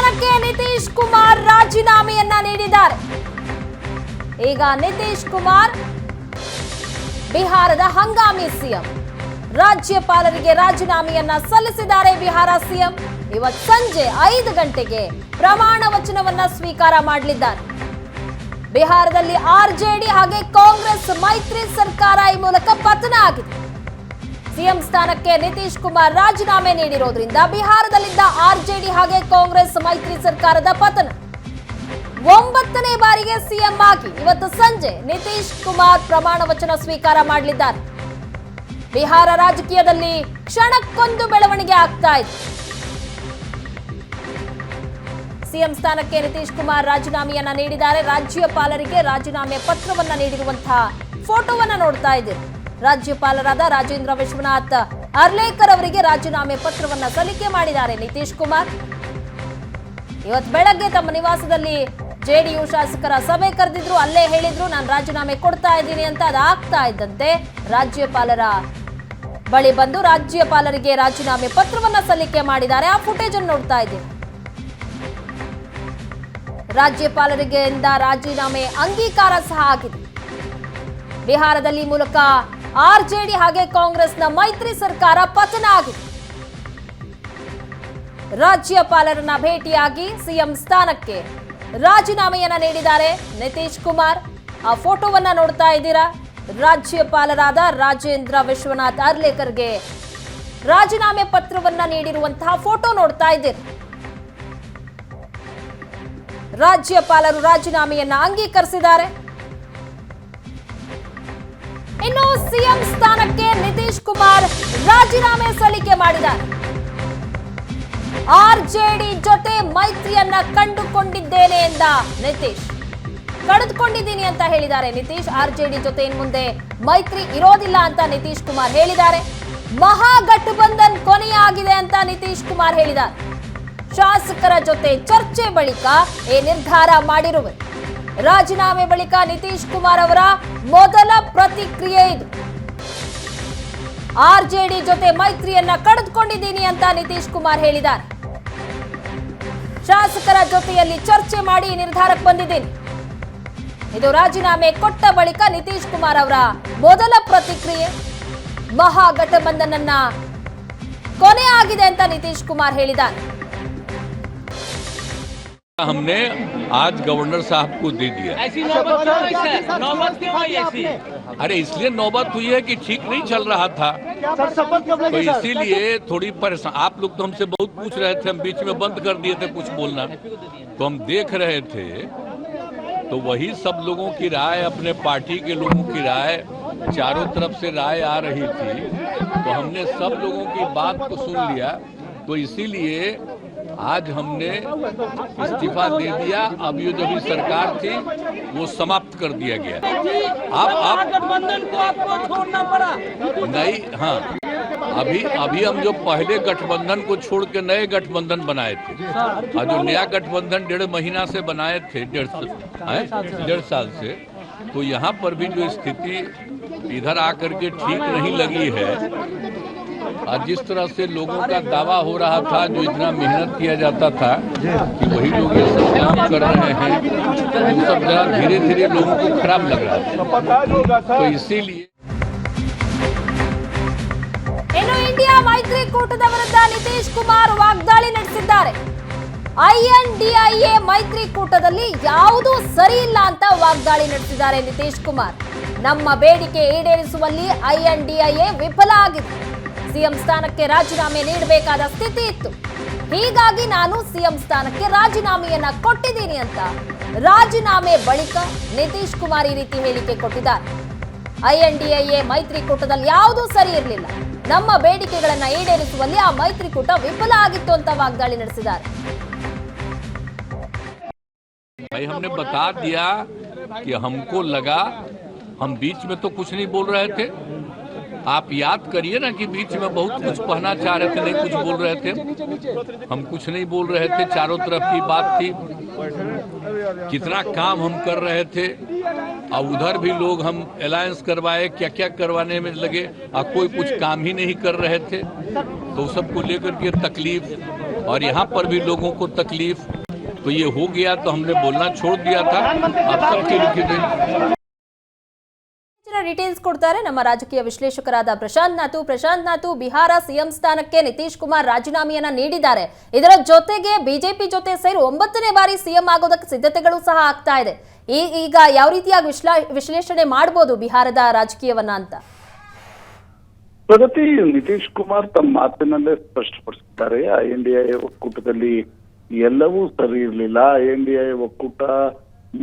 ಸ್ಥಾನಕ್ಕೆ ನಿತೀಶ್ ಕುಮಾರ್ ರಾಜೀನಾಮೆಯನ್ನ ನೀಡಿದ್ದಾರೆ. ಈಗ ನಿತೀಶ್ ಕುಮಾರ್ ಬಿಹಾರದ ಹಂಗಾಮಿ ಸಿಎಂ, ರಾಜ್ಯಪಾಲರಿಗೆ ರಾಜೀನಾಮೆಯನ್ನ ಸಲ್ಲಿಸಿದ್ದಾರೆ. ಬಿಹಾರ ಸಿಎಂ ಇವತ್ತು ಸಂಜೆ 5 ಗಂಟೆಗೆ ಪ್ರಮಾಣ ವಚನವನ್ನ ಸ್ವೀಕಾರ ಮಾಡಲಿದ್ದಾರೆ. ಬಿಹಾರದಲ್ಲಿ ಆರ್ಜೆಡಿ ಹಾಗೆ ಕಾಂಗ್ರೆಸ್ ಮೈತ್ರಿ ಸರ್ಕಾರ ಈ ಮೂಲಕ ಪತನ ಆಗಿದೆ. ಸಿಎಂ ಸ್ಥಾನಕ್ಕೆ ನಿತೀಶ್ ಕುಮಾರ್ ರಾಜೀನಾಮೆ ನೀಡಿರೋದ್ರಿಂದ ಬಿಹಾರದಲ್ಲಿದ್ದ ಆರ್ಜೆಡಿ ಹಾಗೆ ಕಾಂಗ್ರೆಸ್ ಮೈತ್ರಿ ಸರ್ಕಾರದ ಪತನ. 9ನೇ ಬಾರಿಗೆ ಸಿಎಂ ಆಗಿ ಇವತ್ತು ಸಂಜೆ ನಿತೀಶ್ ಕುಮಾರ್ ಪ್ರಮಾಣ ವಚನ ಸ್ವೀಕಾರ ಮಾಡಲಿದ್ದಾರೆ. ಬಿಹಾರ ರಾಜಕೀಯದಲ್ಲಿ ಕ್ಷಣಕ್ಕೊಂದು ಬೆಳವಣಿಗೆ ಆಗ್ತಾ ಇದೆ. ಸಿಎಂ ಸ್ಥಾನಕ್ಕೆ ನಿತೀಶ್ ಕುಮಾರ್ ರಾಜೀನಾಮೆಯನ್ನ ನೀಡಿದ್ದಾರೆ. ರಾಜ್ಯಪಾಲರಿಗೆ ರಾಜೀನಾಮೆ ಪತ್ರವನ್ನ ನೀಡಿರುವಂತಹ ಫೋಟೋವನ್ನ ನೋಡ್ತಾ ಇದ್ದೀರಿ. ರಾಜ್ಯಪಾಲರಾದ ರಾಜೇಂದ್ರ ವಿಶ್ವನಾಥ್ ಅರ್ಲೇಕರ್ ಅವರಿಗೆ ರಾಜೀನಾಮೆ ಪತ್ರವನ್ನ ಸಲ್ಲಿಕೆ ಮಾಡಿದ್ದಾರೆ ನಿತೀಶ್ ಕುಮಾರ್. ಇವತ್ತು ಬೆಳಗ್ಗೆ ತಮ್ಮ ನಿವಾಸದಲ್ಲಿ ಜೆಡಿಯು ಶಾಸಕರ ಸಭೆ ಕರೆದಿದ್ರು. ಅಲ್ಲೇ ಹೇಳಿದ್ರು ನಾನು ರಾಜೀನಾಮೆ ಕೊಡ್ತಾ ಇದ್ದೀನಿ ಅಂತ. ಅದಾಗ್ತಾ ಇದ್ದಂತೆ ರಾಜ್ಯಪಾಲರ ಬಳಿ ಬಂದು ರಾಜ್ಯಪಾಲರಿಗೆ ರಾಜೀನಾಮೆ ಪತ್ರವನ್ನ ಸಲ್ಲಿಕೆ ಮಾಡಿದ್ದಾರೆ. ಆ ಫುಟೇಜ್ ಅನ್ನು ನೋಡ್ತಾ ಇದ್ದೀವಿ. ರಾಜ್ಯಪಾಲರಿಗೆ ರಾಜೀನಾಮೆ ಅಂಗೀಕಾರ ಸಹ ಆಗಿದೆ. ಬಿಹಾರದಲ್ಲಿ ಮೂಲಕ ಆರ್ಜೆಡಿ ಹಾಗೆ ಕಾಂಗ್ರೆಸ್ನ ಮೈತ್ರಿ ಸರ್ಕಾರ ಪತನ ಆಗಿದೆ. ರಾಜ್ಯಪಾಲರನ್ನ ಭೇಟಿಯಾಗಿ ಸಿಎಂ ಸ್ಥಾನಕ್ಕೆ ರಾಜೀನಾಮೆಯನ್ನ ನೀಡಿದ್ದಾರೆ ನಿತೀಶ್ ಕುಮಾರ್. ಆ ಫೋಟೋವನ್ನ ನೋಡ್ತಾ ಇದ್ದೀರಾ. ರಾಜ್ಯಪಾಲರಾದ ರಾಜೇಂದ್ರ ವಿಶ್ವನಾಥ್ ಅರ್ಲೇಕರ್ಗೆ ರಾಜೀನಾಮೆ ಪತ್ರವನ್ನ ನೀಡಿರುವಂತಹ ಫೋಟೋ ನೋಡ್ತಾ ಇದ್ದೀರಿ. ರಾಜ್ಯಪಾಲರು ರಾಜೀನಾಮೆಯನ್ನ ಅಂಗೀಕರಿಸಿದ್ದಾರೆ. ಇನ್ನು ಸಿಎಂ ಸ್ಥಾನಕ್ಕೆ ನಿತೀಶ್ ಕುಮಾರ್ ರಾಜೀನಾಮೆ ಸಲ್ಲಿಕೆ ಮಾಡಿದ್ದಾರೆ. ಆರ್ಜೆಡಿ ಜೊತೆ ಮೈತ್ರಿಯನ್ನ ಕಂಡುಕೊಂಡಿದ್ದೇನೆ ಎಂದ ನಿತೀಶ್. ಕಳೆದುಕೊಂಡಿದ್ದೀನಿ ಅಂತ ಹೇಳಿದ್ದಾರೆ ನಿತೀಶ್. ಆರ್ಜೆಡಿ ಜೊತೆ ಇನ್ ಮುಂದೆ ಮೈತ್ರಿ ಇರೋದಿಲ್ಲ ಅಂತ ನಿತೀಶ್ ಕುಮಾರ್ ಹೇಳಿದ್ದಾರೆ. ಮಹಾಗಠಬಂಧನ್ ಕೊನೆಯಾಗಿದೆ ಅಂತ ನಿತೀಶ್ ಕುಮಾರ್ ಹೇಳಿದ್ದಾರೆ. ಶಾಸಕರ ಜೊತೆ ಚರ್ಚೆ ಬಳಿಕ ಈ ನಿರ್ಧಾರ ಮಾಡಿರುವೆ. ರಾಜೀನಾಮೆ ಬಳಿಕ ನಿತೀಶ್ ಕುಮಾರ್ ಅವರ ಮೊದಲ ಪ್ರತಿಕ್ರಿಯೆ ಇದು. ಆರ್ಜೆಡಿ ಜೊತೆ ಮೈತ್ರಿಯನ್ನ ಕಳೆದುಕೊಂಡಿದ್ದೀನಿ ಅಂತ ನಿತೀಶ್ ಕುಮಾರ್ ಹೇಳಿದ್ದಾರೆ. ಶಾಸಕರ ಜೊತೆಯಲ್ಲಿ ಚರ್ಚೆ ಮಾಡಿ ನಿರ್ಧಾರಕ್ಕೆ ಬಂದಿದ್ದೀನಿ. ಇದು ರಾಜೀನಾಮೆ ಕೊಟ್ಟ ಬಳಿಕ ನಿತೀಶ್ ಕುಮಾರ್ ಅವರ ಮೊದಲ ಪ್ರತಿಕ್ರಿಯೆ. ಮಹಾಗಠಬಂಧನ್ ಅನ್ನ ಕೊನೆ ಆಗಿದೆ ಅಂತ ನಿತೀಶ್ ಕುಮಾರ್ ಹೇಳಿದ್ದಾರೆ. हमने आज गवर्नर साहब को दे दिया। ऐसी नौबत क्यों आई ऐसी? अरे इसलिए नौबत हुई है कि ठीक नहीं चल रहा था, तो इसीलिए थोड़ी परेशान। आप लोग तो हमसे बहुत पूछ रहे थे, हम बीच में बंद कर दिए थे कुछ बोलना, तो हम देख रहे थे। तो वही सब लोगों की राय, अपने पार्टी के लोगों की राय, चारों तरफ से राय आ रही थी, तो हमने सब लोगों की बात को सुन लिया। तो इसीलिए आज हमने इस्तीफा दे दिया। अब ये जो भी सरकार थी वो समाप्त कर दिया गया। आप गठबंधन को आपको छोड़ना पड़ा? नहीं, हाँ, अभी हम जो पहले गठबंधन को छोड़ के नए गठबंधन बनाए थे, और जो नया गठबंधन 1.5 महीना से बनाए थे, 1.5 साल से, तो यहाँ पर भी जो स्थिति इधर आकर के ठीक नहीं लगी है। और जिस तरह से लोगों का दावा हो रहा था, जो इतना मेहनत किया जाता था कि वही लोग ये सब काम कर रहे हैं, तो सब जरा धीरे धीरे लोगों को खराब लग रहा था। तो इसीलिए ಇನ್ನು ಇಂಡಿಯಾ ಮೈತ್ರಿಕೂಟದ ವಿರುದ್ಧ ನಿತೀಶ್ ಕುಮಾರ್ ವಾಗ್ದಾಳಿ ನಡೆಸಿದ್ದಾರೆ. INDIA ಮೈತ್ರಿಕೂಟದಲ್ಲಿ ಯಾವುದೂ ಸರಿ ಇಲ್ಲ ಅಂತ ವಾಗ್ದಾಳಿ ನಡೆಸಿದ್ದಾರೆ ನಿತೀಶ್ ಕುಮಾರ್. ನಮ್ಮ ಬೇಡಿಕೆ ಈಡೇರಿಸುವಲ್ಲಿ INDIA ವಿಫಲ ಆಗಿದೆ. ಸಿಎಂ ಸ್ಥಾನಕ್ಕೆ ರಾಜೀನಾಮೆ ನೀಡಬೇಕಾದ ಸ್ಥಿತಿ ಇತ್ತು. ಹೀಗಾಗಿ ನಾನು ಸಿಎಂ ಸ್ಥಾನಕ್ಕೆ ರಾಜೀನಾಮೆಯನ್ನ ಕೊಟ್ಟಿದ್ದೀನಿ ಅಂತ ರಾಜೀನಾಮೆ ಬಳಿಕ ನಿತೀಶ್ ಕುಮಾರ್ ಈ ರೀತಿ ಹೇಳಿಕೆ ಕೊಟ್ಟಿದ್ದಾರೆ. INDIA ಮೈತ್ರಿಕೂಟದಲ್ಲಿ ಯಾವುದೂ ಸರಿ ಇರಲಿಲ್ಲ. ನಮ್ಮ ಬೇಡಿಕೆಗಳನ್ನ ಈಡೇರಿಸುವಲ್ಲಿ ಆ ಮೈತ್ರಿಕೂಟ ವಿಫಲ ಆಗಿತ್ತು ಅಂತ ವಾಗ್ದಾಳಿ ನಡೆಸಿದ್ದಾರೆ. भाई हमने बता दिया कि हमको लगा, हम बीच में तो कुछ नहीं बोल रहे थे। आप याद करिए ना कि बीच में बहुत कुछ कहना चाह रहे थे, नहीं कुछ बोल रहे थे। हम कुछ नहीं बोल रहे थे, चारों तरफ की बात थी। कितना काम हम कर रहे थे, और उधर भी लोग हम अलायंस करवाए, क्या क्या करवाने में लगे, और कोई कुछ काम ही नहीं कर रहे थे। तो सबको लेकर के तकलीफ, और यहाँ पर भी लोगों को तकलीफ। तो ये हो गया तो हमने बोलना छोड़ दिया था। अब सबके लिखित ಡೀಟೇಲ್ಸ್ ಕೊಡ್ತಾರೆ ನಮ್ಮ ರಾಜಕೀಯ ವಿಶ್ಲೇಷಕರಾದ ಪ್ರಶಾಂತ್ ನಾತು ಬಿಹಾರ ಸಿಎಂ ಸ್ಥಾನಕ್ಕೆ ನಿತೀಶ್ ಕುಮಾರ್ ರಾಜೀನಾಮೆಯನ್ನ ನೀಡಿದ್ದಾರೆ. ಇದರ ಜೊತೆಗೆ ಬಿಜೆಪಿ ಜೊತೆ ಸೇರಿ 9ನೇ ಬಾರಿ ಸಿಎಂ ಆಗೋದಕ್ಕೆ ಸಿದ್ಧತೆಗಳು ಸಹ ಆಗ್ತಾ ಇದೆ. ಈಗ ಯಾವ ರೀತಿಯಾಗಿ ವಿಶ್ಲೇಷಣೆ ಮಾಡಬಹುದು ಬಿಹಾರದ ರಾಜಕೀಯವನ್ನ ಅಂತ? ಪ್ರಗತಿ, ನಿತೀಶ್ ಕುಮಾರ್ ತಮ್ಮ ಮಾತಿನಲ್ಲೇ ಸ್ಪಷ್ಟಪಡಿಸಿದ್ದಾರೆ, INDA ಒಕ್ಕೂಟದಲ್ಲಿ ಎಲ್ಲವೂ ಸರಿ ಇರಲಿಲ್ಲ. INDA ಒಕ್ಕೂಟ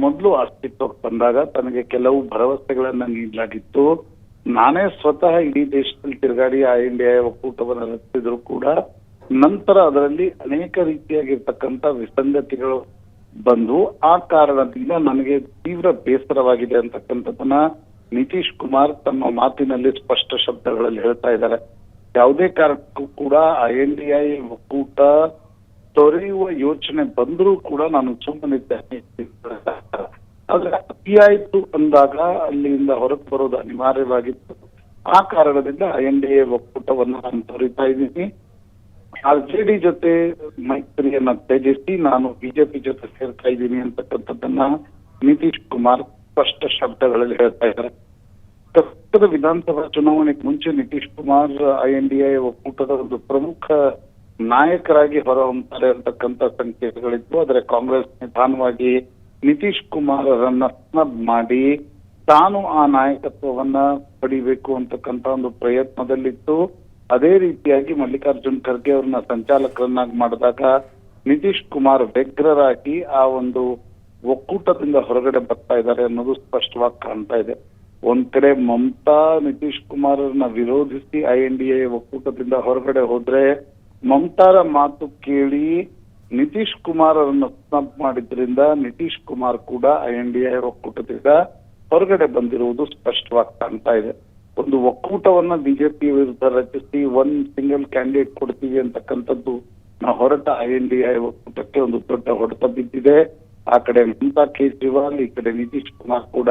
ಮೊದಲು ಅಸ್ತಿತ್ವಕ್ಕೆ ಬಂದಾಗ ತನಗೆ ಕೆಲವು ಭರವಸೆಗಳನ್ನ ನೀಡಲಾಗಿತ್ತು. ನಾನೇ ಸ್ವತಃ ಇಡೀ ದೇಶದಲ್ಲಿ ತಿರುಗಾಡಿ INDA ಒಕ್ಕೂಟವನ್ನು ರಚಿಸಿದ್ರು ಕೂಡ ನಂತರ ಅದರಲ್ಲಿ ಅನೇಕ ರೀತಿಯಾಗಿರ್ತಕ್ಕಂಥ ವಿಸಂಗತಿಗಳು ಬಂದು ಆ ಕಾರಣದಿಂದ ನನಗೆ ತೀವ್ರ ಬೇಸರವಾಗಿದೆ ಅಂತಕ್ಕಂಥದ್ದನ್ನ ನಿತೀಶ್ ಕುಮಾರ್ ತಮ್ಮ ಮಾತಿನಲ್ಲಿ ಸ್ಪಷ್ಟ ಶಬ್ದಗಳಲ್ಲಿ ಹೇಳ್ತಾ ಇದ್ದಾರೆ. ಯಾವುದೇ ಕಾರಣಕ್ಕೂ ಕೂಡ INDA ಒಕ್ಕೂಟ ತೊರೆಯುವ ಯೋಚನೆ ಬಂದರೂ ಕೂಡ ನಾನು ಸುಮ್ಮನಿದ್ದೇನೆ. ಆದ್ರೆ ಅತಿಯಾಯ್ತು ಅಂದಾಗ ಅಲ್ಲಿಂದ ಹೊರಗೆ ಬರೋದು ಅನಿವಾರ್ಯವಾಗಿತ್ತು. ಆ ಕಾರಣದಿಂದ INDA ಒಕ್ಕೂಟವನ್ನು ನಾನು ತೊರಿತಾ ಇದ್ದೀನಿ. RJD ಜೊತೆ ಮೈತ್ರಿಯನ್ನ ತ್ಯಜಿಸಿ ನಾನು ಬಿಜೆಪಿ ಜೊತೆ ಸೇರ್ತಾ ಇದ್ದೀನಿ ಅಂತಕ್ಕಂಥದ್ದನ್ನ ನಿತೀಶ್ ಕುಮಾರ್ ಸ್ಪಷ್ಟ ಶಬ್ದಗಳಲ್ಲಿ ಹೇಳ್ತಾ ಇದ್ದಾರೆ. ಕರ್ನಾಟಕದ ವಿಧಾನಸಭಾ ಚುನಾವಣೆಗೆ ಮುಂಚೆ ನಿತೀಶ್ ಕುಮಾರ್ INDA ಒಕ್ಕೂಟದ ಒಂದು ಪ್ರಮುಖ ನಾಯಕರಾಗಿ ಹೊರಹೊಮ್ಮುತ್ತಾರೆ ಅಂತಕ್ಕಂಥ ಸಂಕೇತಗಳಿತ್ತು. ಆದರೆ ಕಾಂಗ್ರೆಸ್ ನಿಧಾನವಾಗಿ ನಿತೀಶ್ ಕುಮಾರ್ ಅವರನ್ನ ಸ್ನಬ್ ಮಾಡಿ ತಾನು ಆ ನಾಯಕತ್ವವನ್ನ ಪಡಿಬೇಕು ಅಂತಕ್ಕಂಥ ಒಂದು ಪ್ರಯತ್ನದಲ್ಲಿತ್ತು. ಅದೇ ರೀತಿಯಾಗಿ ಮಲ್ಲಿಕಾರ್ಜುನ್ ಖರ್ಗೆ ಅವ್ರನ್ನ ಸಂಚಾಲಕರನ್ನಾಗಿ ಮಾಡಿದಾಗ ನಿತೀಶ್ ಕುಮಾರ್ ವ್ಯಗ್ರರಾಗಿ ಆ ಒಂದು ಒಕ್ಕೂಟದಿಂದ ಹೊರಗಡೆ ಬರ್ತಾ ಇದ್ದಾರೆ ಅನ್ನೋದು ಸ್ಪಷ್ಟವಾಗಿ ಕಾಣ್ತಾ ಇದೆ. ಒಂದ್ ಕಡೆ ಮಮತಾ ನಿತೀಶ್ ಕುಮಾರ್ ಅವ್ರನ್ನ ವಿರೋಧಿಸಿ INDA ಒಕ್ಕೂಟದಿಂದ ಹೊರಗಡೆ ಹೋದ್ರೆ, ಮಮತಾರ ಮಾತು ಕೇಳಿ ನಿತೀಶ್ ಕುಮಾರ್ ಅವರನ್ನು ಸ್ನಬ್ ಮಾಡಿದ್ರಿಂದ ನಿತೀಶ್ ಕುಮಾರ್ ಕೂಡ INDA ಒಕ್ಕೂಟದಿಂದ ಹೊರಗಡೆ ಬಂದಿರುವುದು ಸ್ಪಷ್ಟವಾಗಿ ಕಾಣ್ತಾ ಇದೆ. ಒಂದು ಒಕ್ಕೂಟವನ್ನ ಬಿಜೆಪಿ ವಿರುದ್ಧ ರಚಿಸಿ ಒಂದ್ ಸಿಂಗಲ್ ಕ್ಯಾಂಡಿಡೇಟ್ ಕೊಡ್ತೀವಿ ಅಂತಕ್ಕಂಥದ್ದು ಹೊರಟ INDA ಒಕ್ಕೂಟಕ್ಕೆ ಒಂದು ದೊಡ್ಡ ಹೊಡೆತ ಬಿದ್ದಿದೆ. ಆ ಕಡೆ ಮಮತಾ ಕೇಜ್ರಿವಾಲ್, ಈ ಕಡೆ ನಿತೀಶ್ ಕುಮಾರ್ ಕೂಡ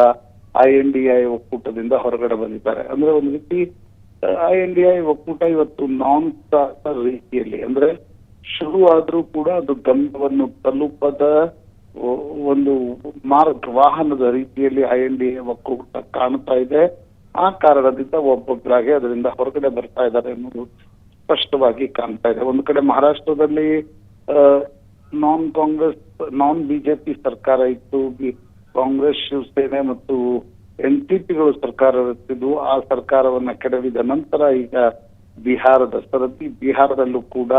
INDA ಒಕ್ಕೂಟದಿಂದ ಹೊರಗಡೆ ಬಂದಿದ್ದಾರೆ. ಅಂದ್ರೆ ಒಂದು ರೀತಿ INDA ಒಕ್ಕೂಟ ಇವತ್ತು ನಾನ್ ಸ್ಟಾರ್ಟರ್ ರೀತಿಯಲ್ಲಿ, ಅಂದ್ರೆ ಶುರು ಆದ್ರೂ ಕೂಡ ಅದು ಗಮ್ಯವನ್ನು ತಲುಪದ ಒಂದು ವಾಹನದ ರೀತಿಯಲ್ಲಿ INDA ಒಕ್ಕೂಟ ಕಾಣ್ತಾ ಇದೆ. ಆ ಕಾರಣದಿಂದ ಒಬ್ಬೊಬ್ಬರಾಗಿ ಅದರಿಂದ ಹೊರಗಡೆ ಬರ್ತಾ ಇದ್ದಾರೆ ಅನ್ನೋದು ಸ್ಪಷ್ಟವಾಗಿ ಕಾಣ್ತಾ ಇದೆ. ಒಂದು ಕಡೆ ಮಹಾರಾಷ್ಟ್ರದಲ್ಲಿ ನಾನ್ ಬಿಜೆಪಿ ಸರ್ಕಾರ ಇತ್ತು. ಕಾಂಗ್ರೆಸ್, ಶಿವಸೇನೆ ಮತ್ತು NCPಗಳು ಸರ್ಕಾರ ರಚಿಸಿದ್ವು. ಆ ಸರ್ಕಾರವನ್ನ ಕೆಡವಿದ ನಂತರ ಈಗ ಬಿಹಾರದ ಸರದಿ, ಬಿಹಾರದಲ್ಲೂ ಕೂಡ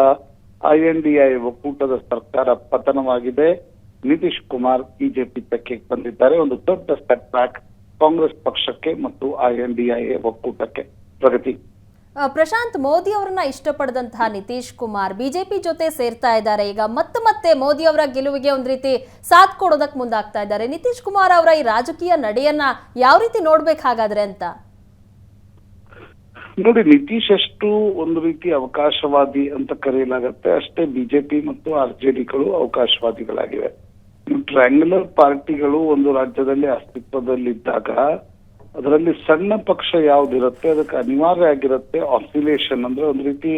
INDA ಒಕ್ಕೂಟದ ಸರ್ಕಾರ ಪತನವಾಗಿದೆ. ನಿತೀಶ್ ಕುಮಾರ್ ಬಿಜೆಪಿ ತೆಕ್ಕೆಗೆ ಬಂದಿದ್ದಾರೆ. ಒಂದು ದೊಡ್ಡ ಸ್ಟೆಪ್ ಬ್ಯಾಕ್ ಕಾಂಗ್ರೆಸ್ ಪಕ್ಷಕ್ಕೆ ಮತ್ತು INDA ಒಕ್ಕೂಟಕ್ಕೆ. ಪ್ರಗತಿ, ಪ್ರಶಾಂತ್, ಮೋದಿ ಅವರನ್ನ ಇಷ್ಟಪಡದಂತಹ ನಿತೀಶ್ ಕುಮಾರ್ ಬಿಜೆಪಿ ಜೊತೆ ಸೇರ್ತಾ ಇದ್ದಾರೆ. ಈಗ ಮತ್ತೆ ಮೋದಿ ಅವರ ಗೆಲುವಿಗೆ ಒಂದ್ ರೀತಿ ಸಾಥ್ ಕೊಡೋದಕ್ಕೆ ಮುಂದಾಗ್ತಾ ಇದ್ದಾರೆ. ನಿತೀಶ್ ಕುಮಾರ್ ಅವರ ಈ ರಾಜಕೀಯ ನಡೆಯನ್ನ ಯಾವ ರೀತಿ ನೋಡ್ಬೇಕಾಗಾದ್ರೆ ಅಂತ? ನೋಡಿ, ನಿತೀಶ್ ಎಷ್ಟು ಒಂದು ರೀತಿ ಅವಕಾಶವಾದಿ ಅಂತ ಕರೆಯಲಾಗತ್ತೆ, ಅಷ್ಟೇ ಬಿಜೆಪಿ ಮತ್ತು RJDಗಳು ಅವಕಾಶವಾದಿಗಳಾಗಿವೆ. ಟ್ರಯಾಂಗ್ಯುಲರ್ ಪಾರ್ಟಿಗಳು ಒಂದು ರಾಜ್ಯದಲ್ಲಿ ಅಸ್ತಿತ್ವದಲ್ಲಿದ್ದಾಗ ಅದರಲ್ಲಿ ಸಣ್ಣ ಪಕ್ಷ ಯಾವ್ದಿರುತ್ತೆ ಅದಕ್ಕೆ ಅನಿವಾರ್ಯ ಆಗಿರುತ್ತೆ ಆಸಿಲೇಷನ್. ಅಂದ್ರೆ ಒಂದು ರೀತಿ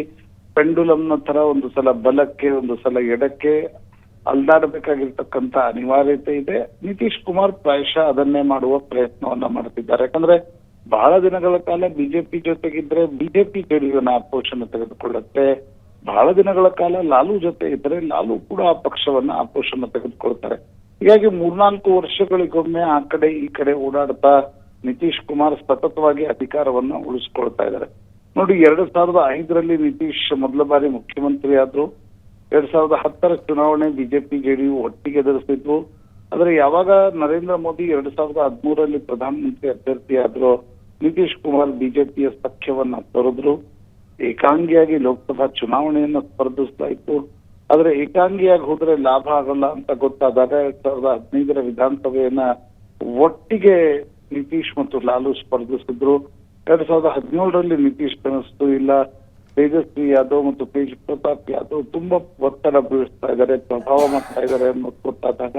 ಪೆಂಡುಲಂನ ತರ ಒಂದು ಸಲ ಬಲಕ್ಕೆ ಒಂದು ಸಲ ಎಡಕ್ಕೆ ಅಲ್ದಾಡಬೇಕಾಗಿರ್ತಕ್ಕಂಥ ಅನಿವಾರ್ಯತೆ ಇದೆ. ನಿತೀಶ್ ಕುಮಾರ್ ಪ್ರಾಯಶಃ ಅದನ್ನೇ ಮಾಡುವ ಪ್ರಯತ್ನವನ್ನ ಮಾಡ್ತಿದ್ದಾರೆ. ಯಾಕಂದ್ರೆ ಬಹಳ ದಿನಗಳ ಕಾಲ ಬಿಜೆಪಿ ಜೊತೆಗಿದ್ರೆ ಬಿಜೆಪಿ ಜೆಡಿಯುನ ಆಪೋಷಣ ತೆಗೆದುಕೊಳ್ಳುತ್ತೆ. ಬಹಳ ದಿನಗಳ ಕಾಲ ಲಾಲು ಜೊತೆ ಇದ್ರೆ ಲಾಲು ಕೂಡ ಆ ಪಕ್ಷವನ್ನ ಆಪೋಷಣ ತೆಗೆದುಕೊಳ್ತಾರೆ. ಹೀಗಾಗಿ 3-4 ವರ್ಷಗಳಿಗೊಮ್ಮೆ ಆ ಕಡೆ ಈ ಕಡೆ ಓಡಾಡ್ತಾ ನಿತೀಶ್ ಕುಮಾರ್ ಸತತವಾಗಿ ಅಧಿಕಾರವನ್ನ ಉಳಿಸ್ಕೊಳ್ತಾ ಇದ್ದಾರೆ. ನೋಡಿ, 2005ರಲ್ಲಿ ನಿತೀಶ್ ಮೊದಲ ಬಾರಿ ಮುಖ್ಯಮಂತ್ರಿ ಆದ್ರು. 2010ರ ಚುನಾವಣೆ ಬಿಜೆಪಿ ಜೆಡಿಯು ಒಟ್ಟಿಗೆ ಎದುರಿಸಿದ್ವು. ಆದ್ರೆ ಯಾವಾಗ ನರೇಂದ್ರ ಮೋದಿ 2013ರಲ್ಲಿ ಪ್ರಧಾನಮಂತ್ರಿ ಅಭ್ಯರ್ಥಿ ಆದ್ರು, ನಿತೀಶ್ ಕುಮಾರ್ ಬಿಜೆಪಿಯ ಸಖ್ಯವನ್ನ ತೊರೆದ್ರು. ಏಕಾಂಗಿಯಾಗಿ ಲೋಕಸಭಾ ಚುನಾವಣೆಯನ್ನ ಸ್ಪರ್ಧಿಸಲಾಯಿತು. ಆದ್ರೆ ಏಕಾಂಗಿಯಾಗಿ ಹೋದ್ರೆ ಲಾಭ ಆಗಲ್ಲ ಅಂತ ಗೊತ್ತಾದಾಗ 2015ರ ವಿಧಾನಸಭೆಯನ್ನ ಒಟ್ಟಿಗೆ ನಿತೀಶ್ ಮತ್ತು ಲಾಲು ಸ್ಪರ್ಧಿಸಿದ್ರು. 2017ರಲ್ಲಿ ನಿತೀಶ್ ಕನಸ್ತು ಇಲ್ಲ, ತೇಜಸ್ವಿ ಯಾದವ್ ಮತ್ತು ತೇಜ್ ಪ್ರತಾಪ್ ಯಾದವ್ ತುಂಬಾ ಒತ್ತಡ ಬೀಳಿಸ್ತಾ ಇದ್ದಾರೆ, ಪ್ರಭಾವ ಮಾಡ್ತಾ ಇದ್ದಾರೆ ಅನ್ನೋದು ಗೊತ್ತಾದಾಗ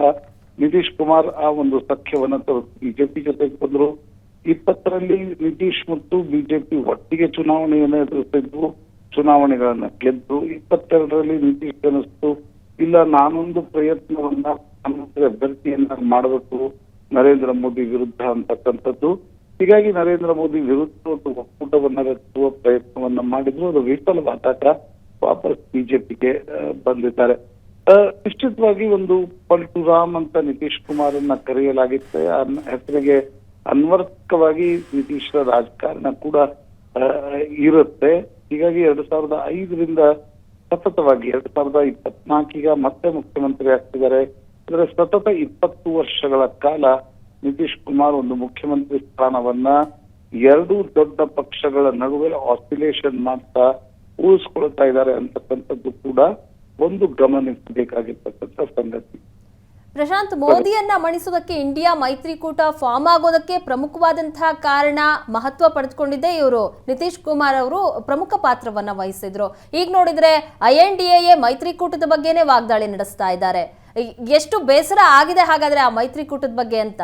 ನಿತೀಶ್ ಕುಮಾರ್ ಆ ಒಂದು ಸಖ್ಯವನ್ನ ಬಿಜೆಪಿ ಜೊತೆಗೆ ಬಂದ್ರು. 20ರಲ್ಲಿ ನಿತೀಶ್ ಮತ್ತು ಬಿಜೆಪಿ ಒಟ್ಟಿಗೆ ಚುನಾವಣೆಯನ್ನ ಎದುರಿಸಿದ್ವು, ಚುನಾವಣೆಗಳನ್ನ ಗೆದ್ದು. 22ರಲ್ಲಿ ನಿತೀಶ್ ಅನಿಸ್ತು ಇಲ್ಲ ನಾನೊಂದು ಪ್ರಯತ್ನವನ್ನ ಪ್ರಧಾನಮಂತ್ರಿ ಅಭ್ಯರ್ಥಿಯನ್ನ ಮಾಡಬೇಕು ನರೇಂದ್ರ ಮೋದಿ ವಿರುದ್ಧ ಅಂತಕ್ಕಂಥದ್ದು. ಹೀಗಾಗಿ ನರೇಂದ್ರ ಮೋದಿ ವಿರುದ್ಧ ಒಂದು ಒಕ್ಕೂಟವನ್ನ ರಚಿಸುವ ಪ್ರಯತ್ನವನ್ನ ಮಾಡಿದ್ರು. ಅದು ವಿಫಲವಾದಾಗ ವಾಪಸ್ ಬಿಜೆಪಿಗೆ ಬಂದಿದ್ದಾರೆ. ನಿಶ್ಚಿತವಾಗಿ ಒಂದು ಪಲ್ಟುರಾಮ್ ಅಂತ ನಿತೀಶ್ ಕುಮಾರನ್ನ ಕರೆಯಲಾಗಿತ್ತೆ. ಹೆಸರಿಗೆ ಅನ್ವರ್ಥಕವಾಗಿ ನಿತೀಶ್ರ ರಾಜಕಾರಣ ಕೂಡ ಇರುತ್ತೆ. ಹೀಗಾಗಿ 2005ರಿಂದ ಸತತವಾಗಿ 2024 ಮತ್ತೆ ಮುಖ್ಯಮಂತ್ರಿ ಆಗ್ತಿದ್ದಾರೆ. ಅಂದ್ರೆ ಸತತ 20 ವರ್ಷಗಳ ಕಾಲ ನಿತೀಶ್ ಕುಮಾರ್ ಒಂದು ಮುಖ್ಯಮಂತ್ರಿ ಸ್ಥಾನವನ್ನ ಎರಡೂ ದೊಡ್ಡ ಪಕ್ಷಗಳ ನಡುವೆ ಆಸಿಲೇಷನ್ ಮಾಡ್ತಾ ಉಳಿಸ್ಕೊಳ್ತಾ ಇದ್ದಾರೆ ಅಂತಕ್ಕಂಥದ್ದು ಕೂಡ ಒಂದು ಗಮನಿಸಬೇಕಾಗಿರ್ತಕ್ಕಂಥ ಸಂಗತಿ. ಪ್ರಶಾಂತ್, ಮೋದಿಯನ್ನ ಮಣಿಸೋದಕ್ಕೆ ಇಂಡಿಯಾ ಮೈತ್ರಿಕೂಟ ಫಾರ್ಮ್ ಆಗೋದಕ್ಕೆ ಪ್ರಮುಖವಾದಂತಹ ಕಾರಣ, ಮಹತ್ವ ಪಡೆದುಕೊಂಡಿದ್ದೆ ಇವರು ನಿತೀಶ್ ಕುಮಾರ್ ಅವರು ಪ್ರಮುಖ ಪಾತ್ರವನ್ನ ವಹಿಸಿದ್ರು. ಈಗ ನೋಡಿದ್ರೆ INDA ಮೈತ್ರಿಕೂಟದ ಬಗ್ಗೆನೇ ವಾಗ್ದಾಳಿ ನಡೆಸ್ತಾ ಇದ್ದಾರೆ. ಎಷ್ಟು ಬೇಸರ ಆಗಿದೆ ಹಾಗಾದ್ರೆ ಆ ಮೈತ್ರಿಕೂಟದ ಬಗ್ಗೆ ಅಂತ?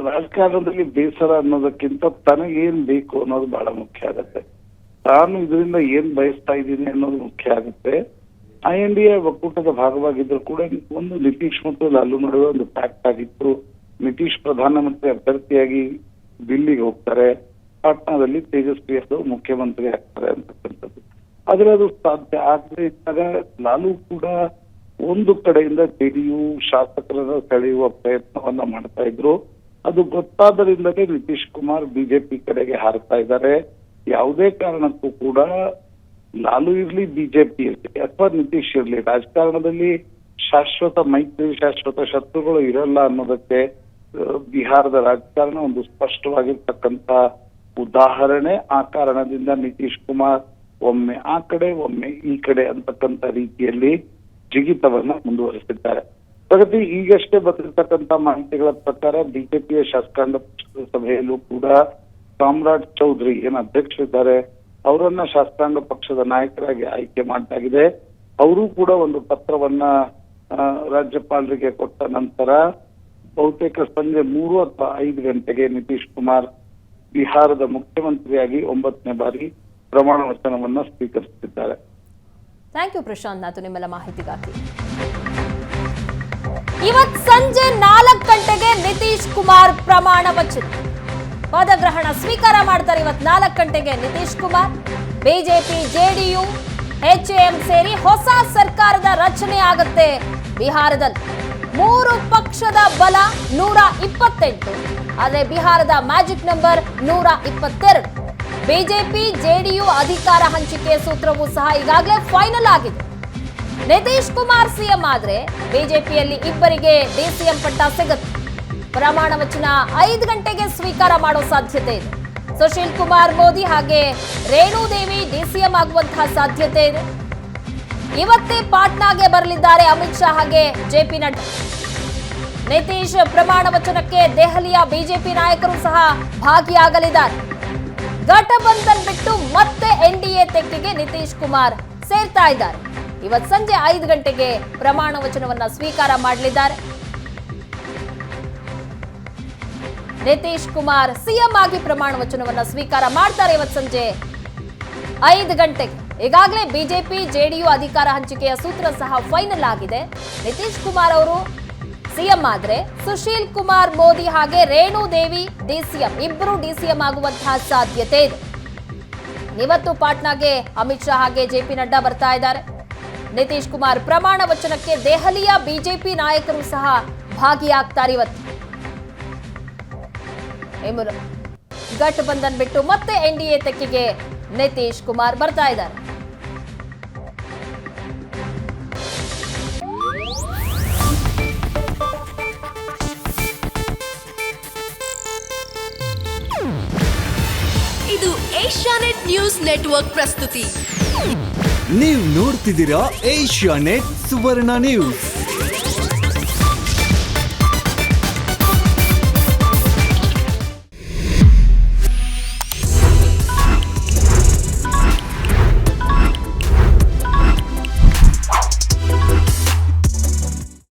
ರಾಜಕಾರಣದಲ್ಲಿ ಬೇಸರ ಅನ್ನೋದಕ್ಕಿಂತ ತನಗೇನ್ ಬೇಕು ಅನ್ನೋದು ಬಹಳ ಮುಖ್ಯ ಆಗತ್ತೆ. ತಾನು ಇದರಿಂದ ಏನ್ ಬಯಸ್ತಾ ಇದ್ದೀನಿ ಅನ್ನೋದು ಮುಖ್ಯ ಆಗುತ್ತೆ. INDA ಒಕ್ಕೂಟದ ಭಾಗವಾಗಿದ್ರು ಕೂಡ ಒಂದು ನಿತೀಶ್ ಮತ್ತು ಲಾಲು ನಡುವೆ ಒಂದು ಪ್ಯಾಕ್ಟ್ ಆಗಿತ್ತು. ನಿತೀಶ್ ಪ್ರಧಾನಮಂತ್ರಿ ಅಭ್ಯರ್ಥಿಯಾಗಿ ದಿಲ್ಲಿಗೆ ಹೋಗ್ತಾರೆ, ಪಾಟ್ನಾದಲ್ಲಿ ತೇಜಸ್ವಿ ಯಾದವ್ ಮುಖ್ಯಮಂತ್ರಿ ಆಗ್ತಾರೆ ಅಂತಕ್ಕಂಥದ್ದು. ಆದ್ರೆ ಅದು ಸಾಧ್ಯ ಆಗದೆ ಇದ್ದಾಗ ಲಾಲು ಕೂಡ ಒಂದು ಕಡೆಯಿಂದ JDU ಶಾಸಕರನ್ನ ಸೆಳೆಯುವ ಪ್ರಯತ್ನವನ್ನ ಮಾಡ್ತಾ ಇದ್ರು. ಅದು ಗೊತ್ತಾದರಿಂದಲೇ ನಿತೀಶ್ ಕುಮಾರ್ ಬಿಜೆಪಿ ಕಡೆಗೆ ಹಾರ್ತಾ ಇದ್ದಾರೆ. ಯಾವುದೇ ಕಾರಣಕ್ಕೂ ಕೂಡ ಲಾಲು ಇರ್ಲಿ, ಬಿಜೆಪಿ ಇರ್ಲಿ ಅಥವಾ ನಿತೀಶ್ ಇರ್ಲಿ, ರಾಜಕಾರಣದಲ್ಲಿ ಶಾಶ್ವತ ಮೈತ್ರಿ, ಶಾಶ್ವತ ಶತ್ರುಗಳು ಇರಲ್ಲ ಅನ್ನೋದಕ್ಕೆ ಬಿಹಾರದ ರಾಜಕಾರಣ ಒಂದು ಸ್ಪಷ್ಟವಾಗಿರ್ತಕ್ಕಂಥ ಉದಾಹರಣೆ. ಆ ಕಾರಣದಿಂದ ನಿತೀಶ್ ಕುಮಾರ್ ಒಮ್ಮೆ ಆ ಕಡೆ ಒಮ್ಮೆ ಈ ಕಡೆ ಅಂತಕ್ಕಂಥ ರೀತಿಯಲ್ಲಿ ಜಿಗಿತವನ್ನ ಮುಂದುವರಿಸಿದ್ದಾರೆ. ಪ್ರಗತಿ, ಈಗಷ್ಟೇ ಬಂದಿರತಕ್ಕಂಥ ಮಾಹಿತಿಗಳ ಪ್ರಕಾರ ಬಿಜೆಪಿಯ ಶಾಸಕಾಂಗ ಪಕ್ಷದ ಸಭೆಯಲ್ಲೂ ಕೂಡ ಸಾಮ್ರಾಟ್ ಚೌಧರಿ ಏನ್ ಅಧ್ಯಕ್ಷರಿದ್ದಾರೆ ಅವರನ್ನ ಶಾಸಕಾಂಗ ಪಕ್ಷದ ನಾಯಕರಾಗಿ ಆಯ್ಕೆ ಮಾಡಲಾಗಿದೆ. ಅವರು ಕೂಡ ಒಂದು ಪತ್ರವನ್ನ ರಾಜ್ಯಪಾಲರಿಗೆ ಕೊಟ್ಟ ನಂತರ ಬಹುತೇಕ ಸಂಜೆ 3 ಅಥವಾ 5 ಗಂಟೆಗೆ ನಿತೀಶ್ ಕುಮಾರ್ ಬಿಹಾರದ ಮುಖ್ಯಮಂತ್ರಿಯಾಗಿ 9ನೇ ಬಾರಿ ಪ್ರಮಾಣ ವಚನವನ್ನ ಸ್ವೀಕರಿಸುತ್ತಿದ್ದಾರೆ. ಥ್ಯಾಂಕ್ ಯು ಪ್ರಶಾಂತ್ ನಾಥ್ ನಿಮ್ಮೆಲ್ಲ ಮಾಹಿತಿಗಾಗಿ. ಇವತ್ತು ಸಂಜೆ 4 ಗಂಟೆಗೆ ನಿತೀಶ್ ಕುಮಾರ್ ಪ್ರಮಾಣ ವಚನ ಪದಗ್ರಹಣ ಸ್ವೀಕಾರ ಮಾಡ್ತಾರೆ. ಇವತ್ತು 4 ಗಂಟೆಗೆ Nitish Kumar. BJP, JDU, HAM ಸೇರಿ ಹೊಸ ಸರ್ಕಾರದ ರಚನೆ ಆಗುತ್ತೆ ಬಿಹಾರದಲ್ಲಿ. 3 ಪಕ್ಷದ ಬಲ 128, ಆದರೆ ಬಿಹಾರದ ಮ್ಯಾಜಿಕ್ ನಂಬರ್ 122. ಬಿಜೆಪಿ, JDU ಅಧಿಕಾರ ಹಂಚಿಕೆ ಸೂತ್ರವೂ ಸಹ ಈಗಾಗಲೇ ಫೈನಲ್ ಆಗಿದೆ. ನಿತೀಶ್ ಕುಮಾರ್ CM ಆದ್ರೆ ಬಿಜೆಪಿಯಲ್ಲಿ ಇಬ್ಬರಿಗೆ DCM ಪಟ್ಟ ಸಿಗುತ್ತೆ. ಪ್ರಮಾಣ ವಚನ 5 ಗಂಟೆಗೆ ಸ್ವೀಕಾರ ಮಾಡೋ ಸಾಧ್ಯತೆ ಇದೆ. ಸುಶೀಲ್ ಕುಮಾರ್ ಮೋದಿ ಹಾಗೆ ರೇಣುದೇವಿ DCM ಆಗುವಂತಹ ಸಾಧ್ಯತೆ ಇದೆ. ಇವತ್ತೇ ಪಾಟ್ನಾಗೆ ಬರಲಿದ್ದಾರೆ ಅಮಿತ್ ಶಾ ಹಾಗೆ JP ನಡ್ಡಾ. ನಿತೀಶ್ ಪ್ರಮಾಣ ವಚನಕ್ಕೆ ದೆಹಲಿಯ ಬಿಜೆಪಿ ನಾಯಕರು ಸಹ ಭಾಗಿಯಾಗಲಿದ್ದಾರೆ. ಘಟಬಂಧನ್ ಬಿಟ್ಟು ಮತ್ತೆ NDA ತೆಕ್ಕೆಗೆ ನಿತೀಶ್ ಕುಮಾರ್ ಸೇರ್ತಾ ಇದ್ದಾರೆ. ಇವತ್ತು ಸಂಜೆ 5 ಗಂಟೆಗೆ ಪ್ರಮಾಣ ವಚನವನ್ನ ಸ್ವೀಕಾರ ಮಾಡಲಿದ್ದಾರೆ. ನಿತೀಶ್ ಕುಮಾರ್ CM ಆಗಿ ಪ್ರಮಾಣ ವಚನವನ್ನ ಸ್ವೀಕಾರ ಮಾಡ್ತಾರೆ ಇವತ್ತು ಸಂಜೆ 5 ಗಂಟೆಗೆ. ಈಗಾಗಲೇ ಬಿಜೆಪಿ, JDU ಅಧಿಕಾರ ಹಂಚಿಕೆಯ ಸೂತ್ರ ಸಹ ಫೈನಲ್ ಆಗಿದೆ. ನಿತೀಶ್ ಕುಮಾರ್ ಅವರು CM ಆದ್ರೆ ಸುಶೀಲ್ ಕುಮಾರ್ ಮೋದಿ ಹಾಗೆ ರೇಣುದೇವಿ DCM, ಇಬ್ಬರು DCM ಆಗುವಂತಹ ಸಾಧ್ಯತೆ ಇದೆ. ಇವತ್ತು ಪಾಟ್ನಾಗೆ ಅಮಿತ್ ಶಾ ಹಾಗೆ JP ನಡ್ಡಾ ಬರ್ತಾ ಇದ್ದಾರೆ. ನಿತೀಶ್ ಕುಮಾರ್ ಪ್ರಮಾಣ ವಚನಕ್ಕೆ ದೆಹಲಿಯ ಬಿಜೆಪಿ ನಾಯಕರು ಸಹ ಭಾಗಿಯಾಗ್ತಾರೆ. ಇವತ್ತು ಘಟಬಂಧನ್ ಬಿಟ್ಟು ಮತ್ತೆ NDA ತೆಕ್ಕೆಗೆ ನಿತೀಶ್ ಕುಮಾರ್ ಬರ್ತಾ ಇದ್ದಾರೆ. ಇದು ಏಷ್ಯಾನೆಟ್ ನ್ಯೂಸ್ ನೆಟ್ವರ್ಕ್ ಪ್ರಸ್ತುತಿ. ನೀವು ನೋಡ್ತಿದ್ದೀರಾ ಏಷ್ಯಾನೆಟ್ ಸುವರ್ಣ ನ್ಯೂಸ್.